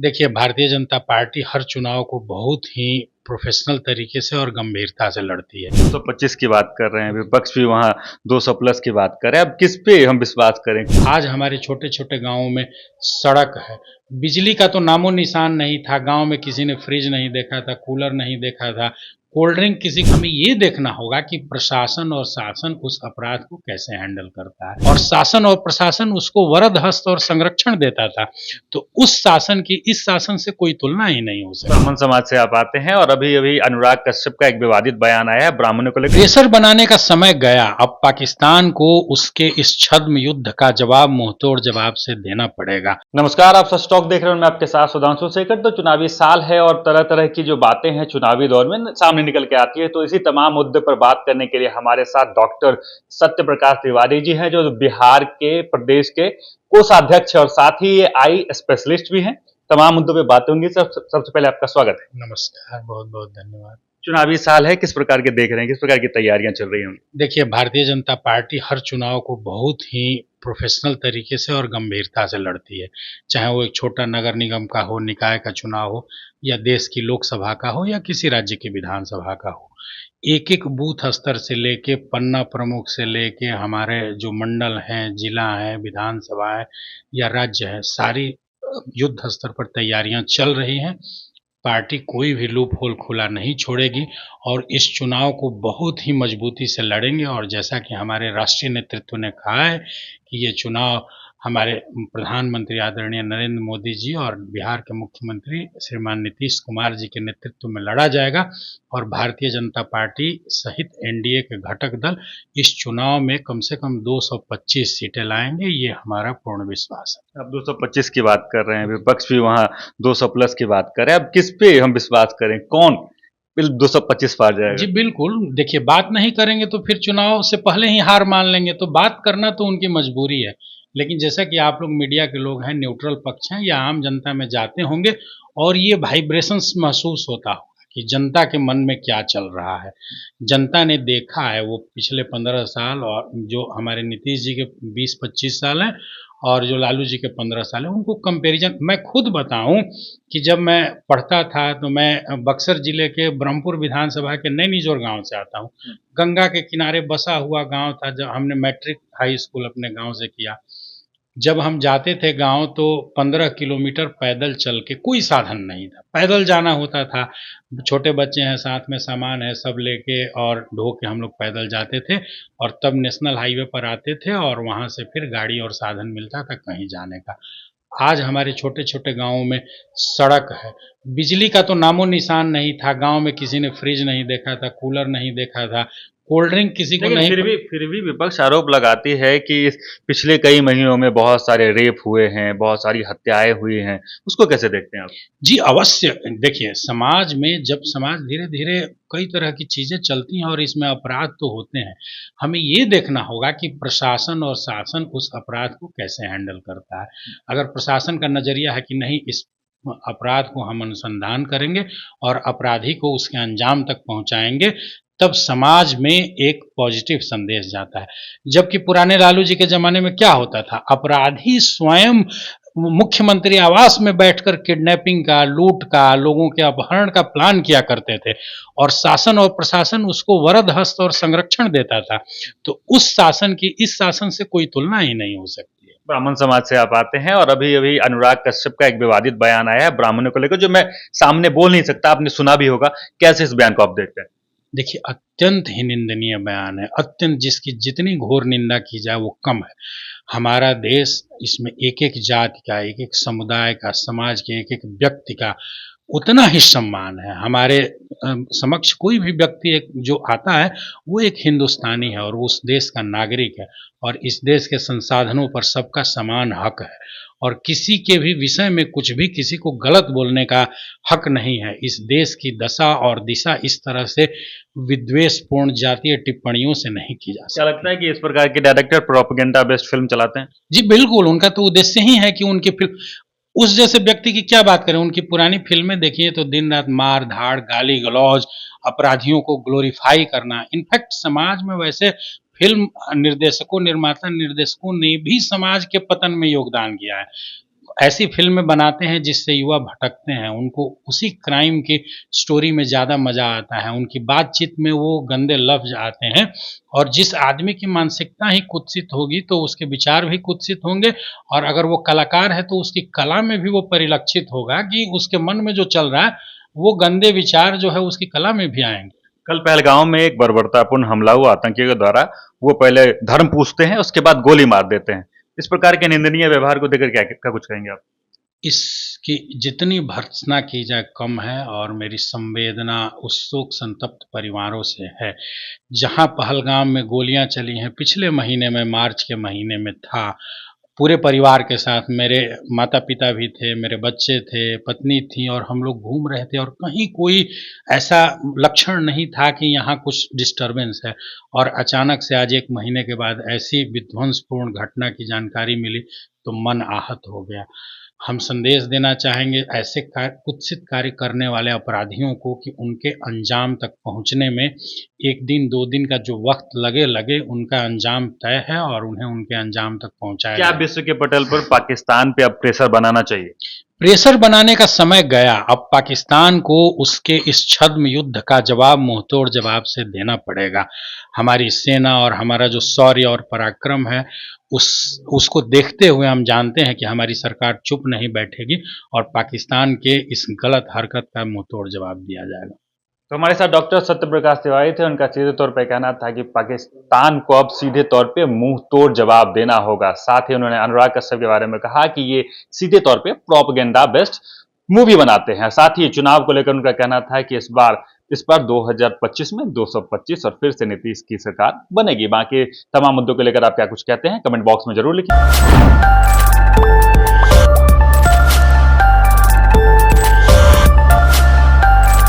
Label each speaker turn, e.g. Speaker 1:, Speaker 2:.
Speaker 1: देखिए, भारतीय जनता पार्टी हर चुनाव को बहुत ही प्रोफ़ेशनल तरीके से और गंभीरता से लड़ती है।
Speaker 2: 225 की बात कर रहे हैं, विपक्ष भी वहाँ 200 प्लस की बात कर रहे हैं। अब किस पे हम विश्वास करें?
Speaker 1: आज हमारे छोटे-छोटे गाँवों में सड़क है, बिजली का तो नामो-निशान नहीं था, गाँव में किसी ने फ्रिज नहीं देखा था, कूलर नहीं देखा था, कोल्ड ड्रिंक किसी हमें ये देखना होगा कि प्रशासन और शासन उस अपराध को कैसे हैंडल करता है और शासन और प्रशासन उसको वरद हस्त और संरक्षण देता था। तो उस शासन की इस शासन से कोई तुलना ही नहीं हो सकती।
Speaker 2: ब्राह्मण समाज से आप आते हैं और अभी-अभी अनुराग कश्यप का एक विवादित बयान आया है ब्राह्मणों को लेकर।
Speaker 1: प्रेशर बनाने का समय गया। अब पाकिस्तान को उसके इस छद्म युद्ध का जवाब मुंहतोड़ जवाब से देना पड़ेगा।
Speaker 2: नमस्कार, आप सच टॉक देख रहे हैं, मैं आपके साथ सुधांशु शेखर। तो चुनावी साल है और तरह-तरह की जो बातें हैं चुनावी दौर में सामने निकल के आती है। तो इसी तमाम मुद्दे पर बात करने के लिए हमारे साथ डॉक्टर सत्य प्रकाश तिवारी जी हैं, जो बिहार के प्रदेश के कोषाध्यक्ष और साथ ही ये आई स्पेशलिस्ट भी हैं। तमाम मुद्दों पे बातें होंगी। सबसे पहले आपका स्वागत है।
Speaker 1: नमस्कार, बहुत-बहुत धन्यवाद।
Speaker 2: चुनावी साल है, किस प्रकार के देख रहे हैं, किस प्रकार की तैयारियां चल रही होंगी?
Speaker 1: देखिए, भारतीय जनता पार्टी हर चुनाव को बहुत ही प्रोफ़ेशनल तरीके से और गंभीरता से लड़ती है। चाहे वो एक छोटा नगर निगम का हो, निकाय का चुनाव हो या देश की लोकसभा का हो या किसी राज्य की विधानसभा का हो। एक-एक बूथ स्तर से लेके पन्ना प्रमुख से लेके हमारे जो मंडल हैं, जिला हैं, विधानसभा है या राज्य है, सारी युद्ध स्तर पर तैयारियां चल रही हैं। पार्टी कोई भी लूप होल खुला नहीं छोड़ेगी और इस चुनाव को बहुत ही मजबूती से लड़ेंगे और जैसा कि हमारे राष्ट्रीय नेतृत्व ने कहा है कि ये चुनाव हमारे प्रधानमंत्री आदरणीय नरेंद्र मोदी जी और बिहार के मुख्यमंत्री श्रीमान नीतीश कुमार जी के नेतृत्व में लड़ा जाएगा और भारतीय जनता पार्टी सहित एनडीए के घटक दल इस चुनाव में कम से कम 225 सीटें लाएंगे, ये हमारा पूर्ण विश्वास है।
Speaker 2: आप 225 की बात कर रहे हैं, विपक्ष भी वहाँ 200 प्लस की बात कर रहे हैं। अब किस पे हम विश्वास करें? कौन 225 पार
Speaker 1: जी
Speaker 2: जाएगा?
Speaker 1: बिल्कुल, देखिए बात नहीं करेंगे तो फिर चुनाव से पहले ही हार मान लेंगे, तो बात करना तो उनकी मजबूरी है। लेकिन जैसा कि आप लोग मीडिया के लोग हैं, न्यूट्रल पक्ष हैं या आम जनता में जाते होंगे और ये वाइब्रेशंस महसूस होता होगा कि जनता के मन में क्या चल रहा है। जनता ने देखा है वो पिछले 15 साल और जो हमारे नीतीश जी के 20-25 साल हैं और जो लालू जी के 15 साल हैं, उनको कंपैरिजन मैं खुद बताऊं कि जब मैं पढ़ता था तो मैं बक्सर जिले के ब्रह्मपुर विधानसभा के नैनीजोर गांव से आता हूं। गंगा के किनारे बसा हुआ गांव था। जब हमने मैट्रिक हाई स्कूल अपने गांव से किया, जब हम जाते थे गांव तो 15 किलोमीटर पैदल चल के, कोई साधन नहीं था, पैदल जाना होता था। छोटे बच्चे हैं, साथ में सामान है, सब लेके और ढो के हम लोग पैदल जाते थे और तब नेशनल हाईवे पर आते थे और वहां से फिर गाड़ी और साधन मिलता था कहीं जाने का। आज हमारे छोटे-छोटे गाँवों में सड़क है, बिजली का तो नामो-निशान नहीं था, गाँव में किसी ने फ्रिज नहीं देखा था, कूलर नहीं देखा था, कोल्ड ड्रिंक किसी को
Speaker 2: लेकिन
Speaker 1: नहीं
Speaker 2: फिर भी विपक्ष आरोप लगाती है कि इस पिछले कई महीनों में बहुत सारे रेप हुए हैं, बहुत सारी हत्याएं हुई हैं। उसको कैसे देखते हैं आप?
Speaker 1: जी, अवश्य। देखिए, समाज में जब समाज धीरे-धीरे कई तरह की चीज़ें चलती हैं और इसमें अपराध तो होते हैं, हमें ये देखना होगा कि प्रशासन और शासन उस अपराध को कैसे हैंडल करता है। अगर प्रशासन का नज़रिया है कि नहीं, इस अपराध को हम अनुसंधान करेंगे और अपराधी को उसके अंजाम तक पहुँचाएँगे, तब समाज में एक पॉजिटिव संदेश जाता है। जबकि पुराने लालू जी के ज़माने में क्या होता था, अपराधी स्वयं मुख्यमंत्री आवास में बैठकर किडनैपिंग का, लूट का, लोगों के अपहरण का प्लान किया करते थे और शासन और प्रशासन उसको वरद हस्त और संरक्षण देता था। तो उस शासन की इस शासन से कोई तुलना ही नहीं हो सकती है।
Speaker 2: ब्राह्मण समाज से आप आते हैं और अभी-अभी अनुराग कश्यप का एक विवादित बयान आया है ब्राह्मणों को लेकर, जो मैं सामने बोल नहीं सकता, आपने सुना भी होगा। कैसे इस बयान को आप देखते हैं?
Speaker 1: देखिए, अत्यंत ही निंदनीय बयान है, अत्यंत, जिसकी जितनी घोर निंदा की जाए वो कम है। हमारा देश, इसमें एक-एक जाति का, एक-एक समुदाय का, समाज के एक-एक व्यक्ति का उतना ही सम्मान है। हमारे समक्ष कोई भी व्यक्ति एक जो आता है, वो एक हिंदुस्तानी है और उस देश का नागरिक है और इस देश के संसाधनों पर सबका समान हक है और किसी के भी विषय में कुछ भी किसी को गलत बोलने का हक नहीं है। इस देश की दशा और दिशा इस तरह से विद्वेषपूर्ण जातीय टिप्पणियों से नहीं की जा
Speaker 2: क्या
Speaker 1: सकती।
Speaker 2: लगता है कि इस प्रकार के डायरेक्टर प्रोपेगेंडा बेस्ड फिल्म चलाते हैं?
Speaker 1: जी बिल्कुल, उनका तो उद्देश्य ही है कि उनकी फ़िल्म, उस जैसे व्यक्ति की क्या बात करें, उनकी पुरानी फ़िल्में देखिए तो दिन-रात मार-धाड़, गाली-गलौज, अपराधियों को ग्लोरीफाई करना। इनफैक्ट समाज में वैसे फ़िल्म निर्देशकों, निर्माता निर्देशकों ने भी समाज के पतन में योगदान किया है। ऐसी फिल्में बनाते हैं जिससे युवा भटकते हैं, उनको उसी क्राइम की स्टोरी में ज़्यादा मज़ा आता है, उनकी बातचीत में वो गंदे लफ्ज़ आते हैं और जिस आदमी की मानसिकता ही कुत्सित होगी तो उसके विचार भी कुत्सित होंगे और अगर वो कलाकार है तो उसकी कला में भी वो परिलक्षित होगा कि उसके मन में जो चल रहा है, वो गंदे विचार जो है उसकी कला में भी आएँगे।
Speaker 2: कल पहलगांव में एक बर्बरतापूर्ण हमला हुआ आतंकियों के द्वारा। वो पहले धर्म पूछते हैं, उसके बाद गोली मार देते हैं। इस प्रकार के निंदनीय व्यवहार को देखकर क्या कुछ कहेंगे आप?
Speaker 1: इसकी जितनी भर्त्सना की जाए कम है और मेरी संवेदना उस शोक संतप्त परिवारों से है। जहाँ पहलगाम में गोलियां चली हैं, पिछले महीने में मार्च के महीने में था, पूरे परिवार के साथ मेरे माता-पिता भी थे, मेरे बच्चे थे, पत्नी थी और हम लोग घूम रहे थे और कहीं कोई ऐसा लक्षण नहीं था कि यहाँ कुछ डिस्टर्बेंस है और अचानक से आज 1 महीने के बाद ऐसी विध्वंसपूर्ण घटना की जानकारी मिली, तो मन आहत हो गया। हम संदेश देना चाहेंगे ऐसे कुत्सित कार्य करने वाले अपराधियों को कि उनके अंजाम तक पहुँचने में 1 दिन 2 दिन का जो वक्त लगे उनका अंजाम तय है और उन्हें उनके अंजाम तक पहुँचाया
Speaker 2: क्या
Speaker 1: जाएगा।
Speaker 2: विश्व के पटल पर पाकिस्तान पे अब प्रेशर बनाना चाहिए?
Speaker 1: प्रेशर बनाने का समय गया। अब पाकिस्तान को उसके इस छद्म युद्ध का जवाब मुंहतोड़ जवाब से देना पड़ेगा। हमारी सेना और हमारा जो शौर्य और पराक्रम है उसको देखते हुए हम जानते हैं कि हमारी सरकार चुप नहीं बैठेगी और पाकिस्तान के इस गलत हरकत का मुंहतोड़ जवाब दिया जाएगा।
Speaker 2: तो हमारे साथ डॉक्टर सत्य प्रकाश तिवारी थे। उनका सीधे तौर पे कहना था कि पाकिस्तान को अब सीधे तौर पे मुंह तोड़ जवाब देना होगा। साथ ही उन्होंने अनुराग कश्यप के बारे में कहा कि ये सीधे तौर पे प्रोपेगेंडा बेस्ड मूवी बनाते हैं। साथ ही चुनाव को लेकर उनका कहना था कि इस बार 2025 में 225 और फिर से नीतीश की सरकार बनेगी। बाकी तमाम मुद्दों को लेकर आप क्या कुछ कहते हैं कमेंट बॉक्स में जरूर लिखें।